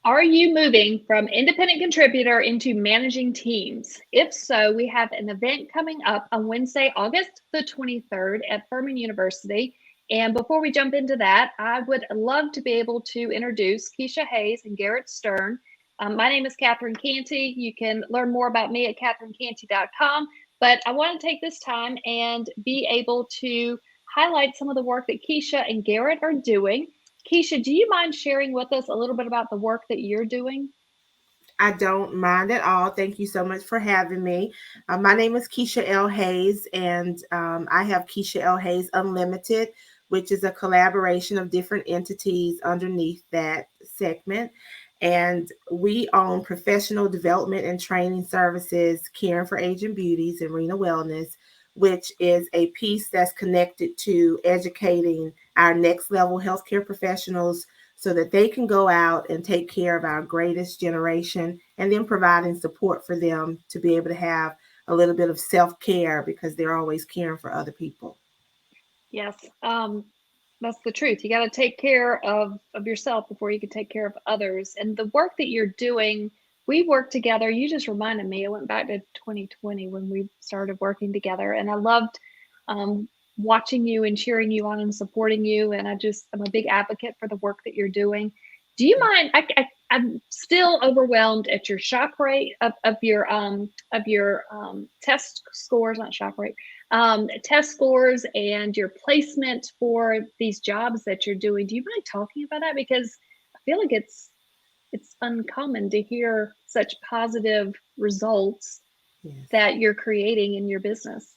Are you moving from independent contributor into managing teams? If so, we have an event coming up on Wednesday, August the 23rd at Furman University. And before we jump into that, I would love to be able to introduce Kesha Hayes and Garrett Stern. My name is Catherine Cantey. You can learn more about me at catherinecantey.com. But I want to take this time and be able to highlight some of the work that Kesha and Garrett are doing. Kesha, do you mind sharing with us a little bit about the work that you're doing? I don't mind at all. Thank you so much for having me. My name is Kesha L. Hayes, and I have Kesha L. Hayes Unlimited, which is a collaboration of different entities underneath that segment. And we own professional development and training services, caring for aging beauties and Rena Wellness, which is a piece that's connected to educating our next level healthcare professionals so that they can go out and take care of our greatest generation, and then providing support for them to be able to have a little bit of self-care because they're always caring for other people. Yes, that's the truth. You got to take care of yourself before you can take care of others. And the work that you're doing, we work together. You just reminded me. I went back to 2020 when we started working together, and I loved um, watching you and cheering you on and supporting you. And I'm a big advocate for the work that you're doing. Do you mind? I'm still overwhelmed at your shock rate of your test scores, not shock rate, test scores and your placement for these jobs that you're doing. Do you mind talking about that? Because I feel like it's uncommon to hear such positive results Yes. that you're creating in your business.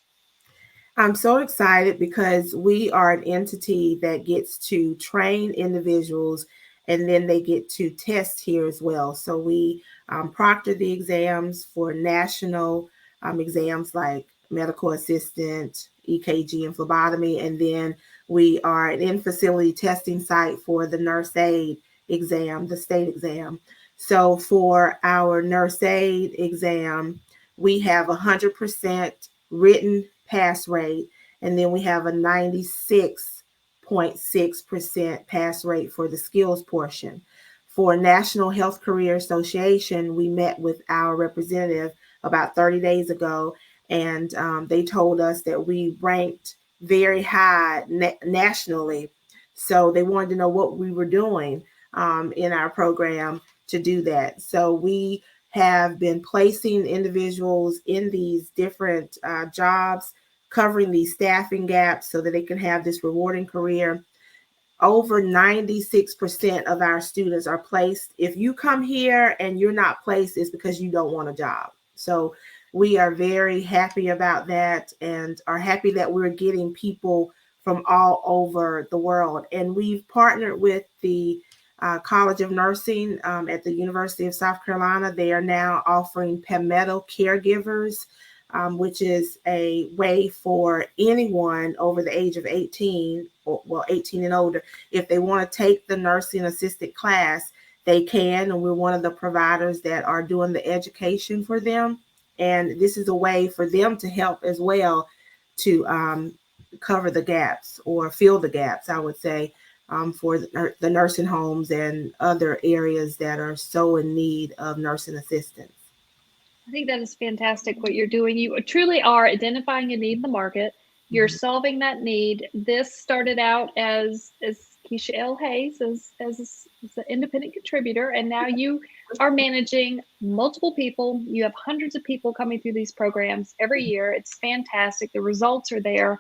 I'm so excited because we are an entity that gets to train individuals and then they get to test here as well. So we proctor the exams for national exams like medical assistant, EKG, and phlebotomy. And then we are an in facility testing site for the nurse aid exam, the state exam. So for our nurse aid exam, we have 100% written pass rate, and then we have a 96.6% pass rate for the skills portion. For National Health Career Association, we met with our representative about 30 days ago, and they told us that we ranked very high nationally. So they wanted to know what we were doing in our program to do that. So we have been placing individuals in these different jobs, covering these staffing gaps so that they can have this rewarding career. Over 96% of our students are placed. If you come here and you're not placed, it's because you don't want a job. So we are very happy about that and are happy that we're getting people from all over the world. And we've partnered with the College of Nursing at the University of South Carolina. They are now offering palmetto caregivers, which is a way for anyone over the age of 18, or well, 18 and older, if they want to take the nursing assistant class, they can. And we're one of the providers that are doing the education for them. And this is a way for them to help as well to cover the gaps or fill the gaps, I would say, for the nursing homes and other areas that are so in need of nursing assistance. I think that is fantastic what you're doing. You truly are identifying a need in the market. You're Mhm. solving that need. This started out as Kesha L. Hayes as an independent contributor, and now you are managing multiple people. You have hundreds of people coming through these programs every year. It's fantastic. The results are there.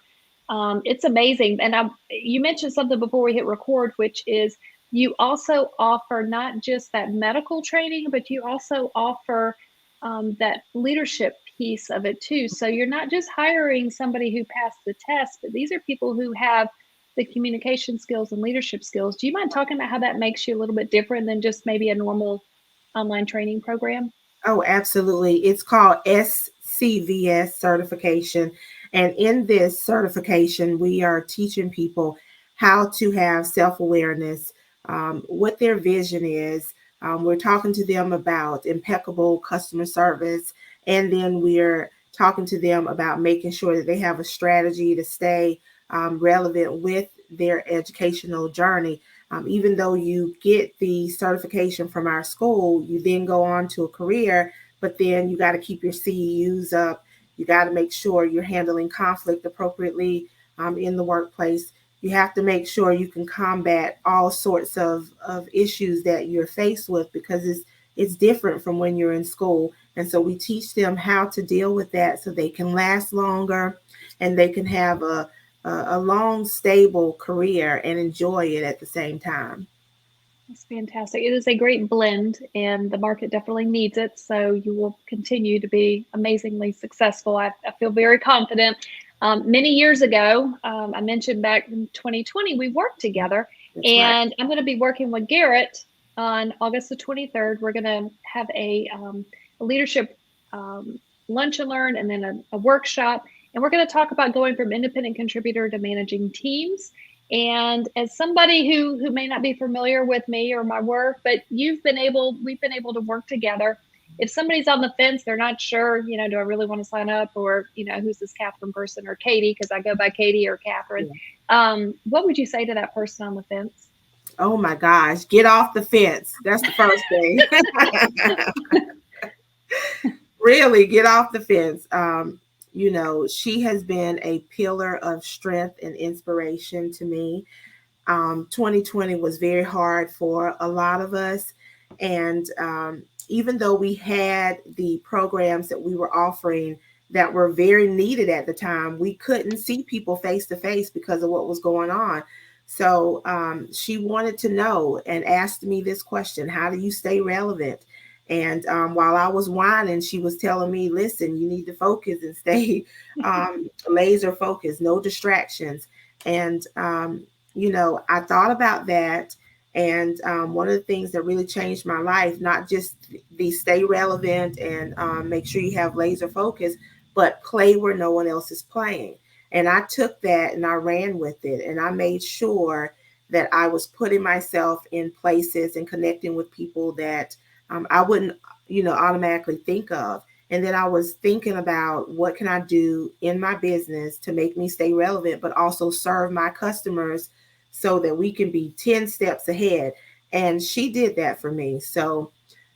It's amazing. And you mentioned something before we hit record, which is you also offer not just that medical training, but you also offer that leadership piece of it too. So you're not just hiring somebody who passed the test, but these are people who have the communication skills and leadership skills. Do you mind talking about how that makes you a little bit different than just maybe a normal online training program? Oh, absolutely. It's called SCVS certification. And in this certification, we are teaching people how to have self awareness, what their vision is. We're talking to them about impeccable customer service. And then we're talking to them about making sure that they have a strategy to stay relevant with their educational journey. Even though you get the certification from our school, you then go on to a career, but then you got to keep your CEUs up. You got to make sure you're handling conflict appropriately in the workplace. You have to make sure you can combat all sorts of issues that you're faced with, because it's different from when you're in school. And so we teach them how to deal with that so they can last longer and they can have a long, stable career and enjoy it at the same time. That's fantastic. It is a great blend, and the market definitely needs it. So you will continue to be amazingly successful. I feel very confident. Many years ago, I mentioned back in 2020, we worked together, That's right. and I'm going to be working with Garrett on August the 23rd. We're going to have a leadership lunch and learn, and then a workshop. And we're going to talk about going from independent contributor to managing teams. And as somebody who may not be familiar with me or my work, but we've been able to work together. If somebody's on the fence, they're not sure, do I really want to sign up, or, who's this Catherine person, or Katie, because I go by Katie or Catherine. What would you say to that person on the fence? Oh my gosh, get off the fence. That's the first thing. Really, get off the fence. She has been a pillar of strength and inspiration to me. 2020 was very hard for a lot of us. And even though we had the programs that we were offering that were very needed at the time, we couldn't see people face to face because of what was going on. So she wanted to know and asked me this question: how do you stay relevant? And while I was whining, she was telling me, listen, you need to focus and stay laser focused, no distractions. And, I thought about that. And one of the things that really changed my life, not just the stay relevant and make sure you have laser focus, but play where no one else is playing. And I took that and I ran with it. And I made sure that I was putting myself in places and connecting with people that I wouldn't, automatically think of. And then I was thinking about what can I do in my business to make me stay relevant, but also serve my customers so that we can be 10 steps ahead. And she did that for me. So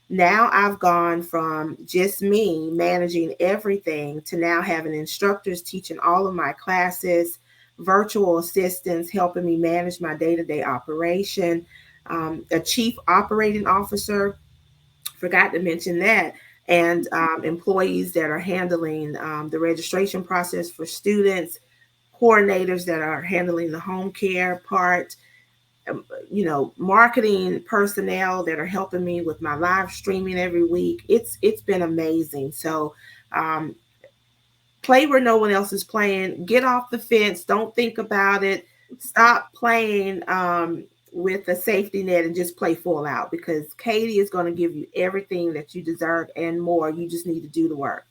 now I've gone from just me managing everything to now having instructors teaching all of my classes, virtual assistants helping me manage my day-to-day operation, a chief operating officer, forgot to mention that, and employees that are handling the registration process for students, coordinators that are handling the home care part, marketing personnel that are helping me with my live streaming every week. It's been amazing. So um, play where no one else is playing. Get off the fence. Don't think about it. Stop playing with a safety net and just play full out, because Katie is going to give you everything that you deserve and more. You just need to do the work.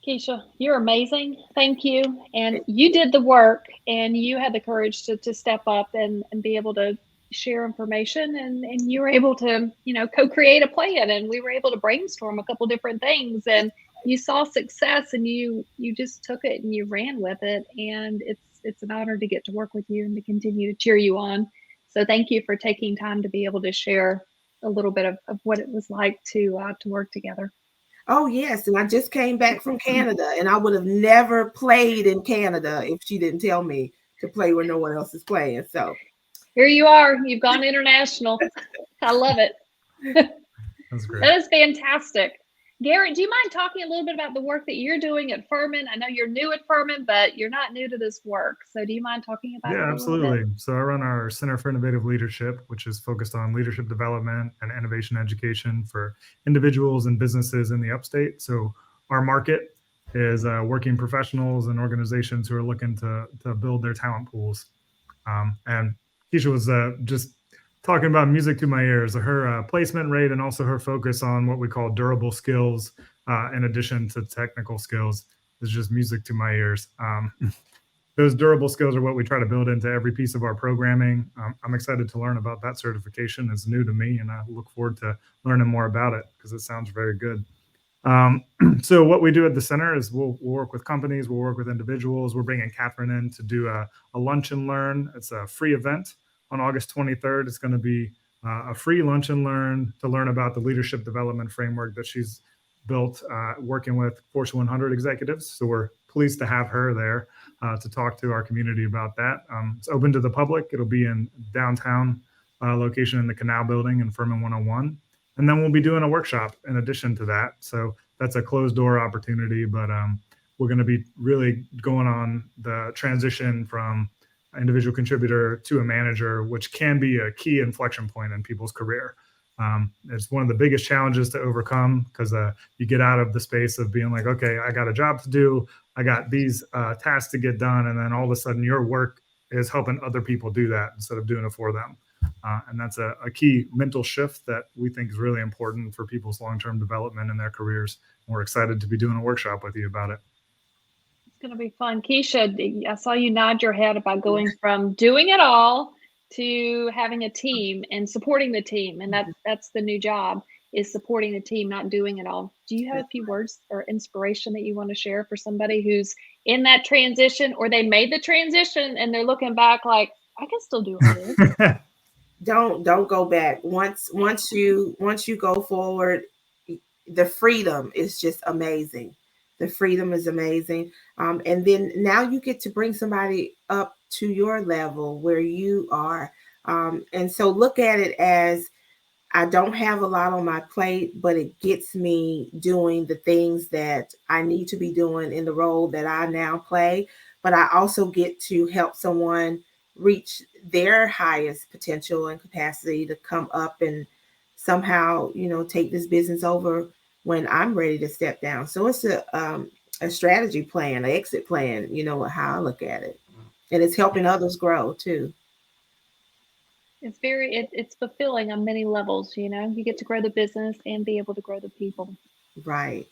Kesha, you're amazing. Thank you. And you did the work, and you had the courage to step up and be able to share information, and you were able to, co-create a plan, and we were able to brainstorm a couple different things, and you saw success, and you just took it and you ran with it. And it's an honor to get to work with you and to continue to cheer you on. So thank you for taking time to be able to share a little bit of what it was like to work together. Oh, yes. And I just came back from Canada, and I would have never played in Canada if she didn't tell me to play where no one else is playing. So here you are. You've gone international. I love it. That's great. That is fantastic. Garrett, do you mind talking a little bit about the work that you're doing at Furman? I know you're new at Furman, but you're not new to this work. So do you mind talking about it a little absolutely. bit? So I run our Center for Innovative Leadership, which is focused on leadership development and innovation education for individuals and businesses in the upstate. So our market is working professionals and organizations who are looking to build their talent pools. And Kesha was just talking about music to my ears. Her placement rate and also her focus on what we call durable skills, in addition to technical skills, is just music to my ears. Those durable skills are what we try to build into every piece of our programming. I'm excited to learn about that certification. It's new to me, and I look forward to learning more about it because it sounds very good. So what we do at the center is we'll work with companies, we'll work with individuals. We're bringing Catherine in to do a lunch and learn. It's a free event on August 23rd. It's going to be a free lunch and learn to learn about the leadership development framework that she's built working with Fortune 100 executives. So we're pleased to have her there to talk to our community about that. It's open to the public. It'll be in downtown location in the Canal Building in Furman 101. And then we'll be doing a workshop in addition to that. So that's a closed door opportunity, but we're going to be really going on the transition from individual contributor to a manager, which can be a key inflection point in people's career. It's one of the biggest challenges to overcome because you get out of the space of being like, okay, I got a job to do. I got these tasks to get done. And then all of a sudden your work is helping other people do that instead of doing it for them. And that's a key mental shift that we think is really important for people's long-term development in their careers. We're excited to be doing a workshop with you about it. It's going to be fun. Kesha, I saw you nod your head about going from doing it all to having a team and supporting the team. And that's the new job, is supporting the team, not doing it all. Do you have a few words or inspiration that you want to share for somebody who's in that transition, or they made the transition and they're looking back like, I can still do all this? Don't go back. Once you go forward, the freedom is just amazing. The freedom is amazing. And then now you get to bring somebody up to your level where you are. And so look at it as, I don't have a lot on my plate, but it gets me doing the things that I need to be doing in the role that I now play. But I also get to help someone reach their highest potential and capacity to come up and somehow, take this business over when I'm ready to step down. So it's a strategy plan, an exit plan, how I look at it. And it's helping others grow too. It's fulfilling on many levels. You get to grow the business and be able to grow the people. Right.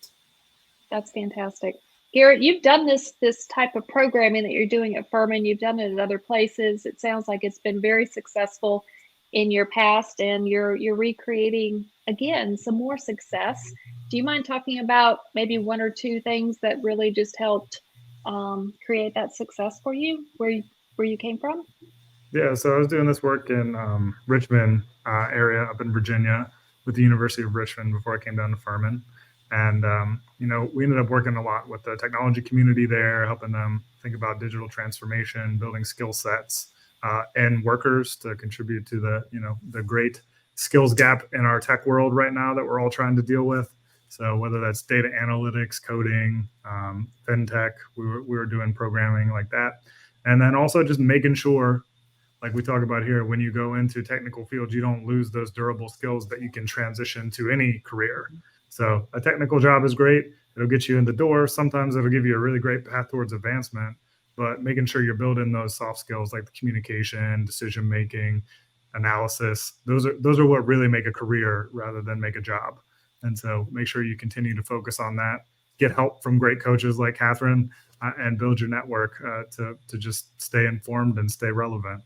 That's fantastic. Garrett, you've done this type of programming that you're doing at Furman. You've done it at other places. It sounds like it's been very successful in your past, and you're recreating again some more success. Do you mind talking about maybe one or two things that really just helped create that success for you, where you came from? Yeah, so I was doing this work in Richmond area up in Virginia with the University of Richmond before I came down to Furman. And, we ended up working a lot with the technology community there, helping them think about digital transformation, building skill sets and workers to contribute to the great skills gap in our tech world right now that we're all trying to deal with. So whether that's data analytics, coding, fintech, we were doing programming like that. And then also just making sure, like we talk about here, when you go into technical fields, you don't lose those durable skills that you can transition to any career. So a technical job is great. It'll get you in the door. Sometimes it'll give you a really great path towards advancement, but making sure you're building those soft skills like the communication, decision-making, analysis, those are what really make a career rather than make a job. And so make sure you continue to focus on that, get help from great coaches like Catherine, and build your network to just stay informed and stay relevant.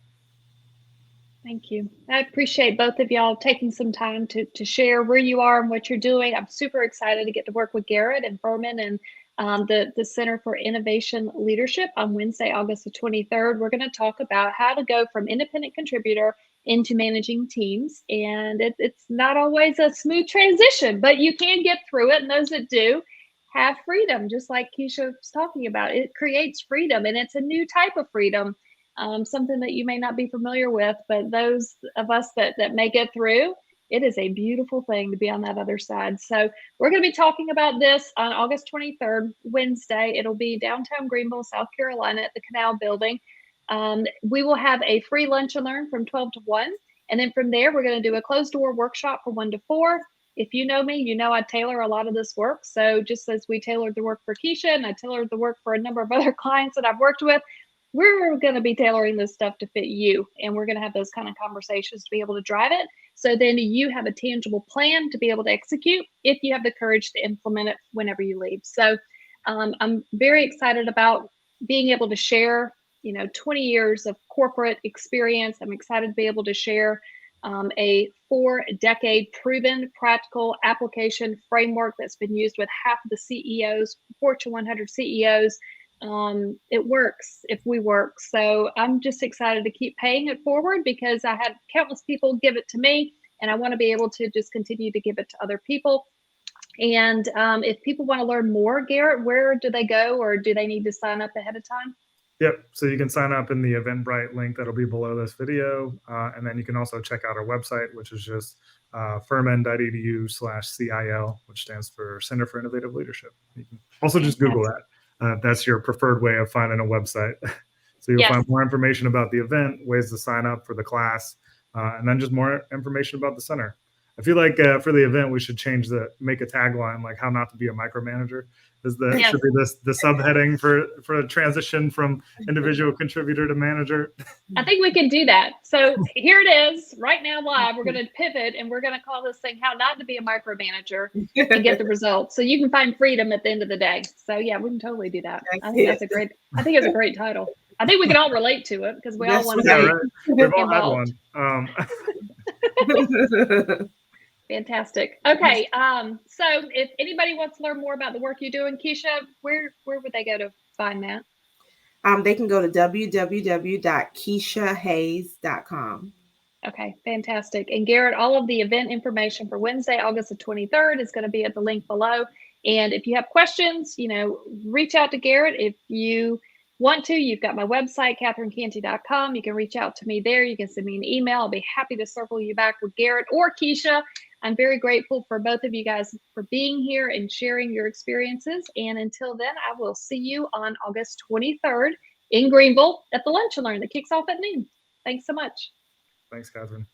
Thank you. I appreciate both of y'all taking some time to share where you are and what you're doing. I'm super excited to get to work with Garrett and Furman and the Center for Innovation Leadership on Wednesday, August the 23rd. We're going to talk about how to go from independent contributor into managing teams. And it's not always a smooth transition, but you can get through it. And those that do have freedom, just like Kesha was talking about. It creates freedom, and it's a new type of freedom. Something that you may not be familiar with, but those of us that make it through, it is a beautiful thing to be on that other side. So we're going to be talking about this on August 23rd, Wednesday. It'll be downtown Greenville, South Carolina at the Canal Building. We will have a free lunch and learn from 12 to 1. And then from there, we're going to do a closed door workshop from 1 to 4. If you know me, you know I tailor a lot of this work. So just as we tailored the work for Kesha and I tailored the work for a number of other clients that I've worked with, we're going to be tailoring this stuff to fit you. And we're going to have those kind of conversations to be able to drive it. So then you have a tangible plan to be able to execute if you have the courage to implement it whenever you leave. So I'm very excited about being able to share, 20 years of corporate experience. I'm excited to be able to share a 4-decade proven practical application framework that's been used with half of the CEOs, Fortune 100 CEOs, it works if we work. So I'm just excited to keep paying it forward because I had countless people give it to me, and I want to be able to just continue to give it to other people. And if people want to learn more, Garrett, where do they go, or do they need to sign up ahead of time? Yep. So you can sign up in the Eventbrite link that'll be below this video. And then you can also check out our website, which is just furman.edu/CIL, which stands for Center for Innovative Leadership. You can also just Google that. That's your preferred way of finding a website. So you'll find more information about the event, ways to sign up for the class, and then just more information about the center. I feel like for the event, we should make a tagline like "How not to be a micromanager." Should be the subheading for a transition from individual contributor to manager. I think we can do that. So here it is right now live. We're going to pivot and we're going to call this thing "How Not to Be a Micromanager" and get the results. So you can find freedom at the end of the day. So yeah, we can totally do that. I think it's a great title. I think we can all relate to it because we all want to be We've all had one. Fantastic. Okay. So if anybody wants to learn more about the work you're doing, Kesha, where would they go to find that? They can go to www.keshahayes.com. Okay, fantastic. And Garrett, all of the event information for Wednesday, August the 23rd is going to be at the link below. And if you have questions, reach out to Garrett. If you want to, you've got my website, catherinecantey.com. You can reach out to me there. You can send me an email. I'll be happy to circle you back with Garrett or Kesha. I'm very grateful for both of you guys for being here and sharing your experiences. And until then, I will see you on August 23rd in Greenville at the Lunch and Learn that kicks off at noon. Thanks so much. Thanks, Catherine.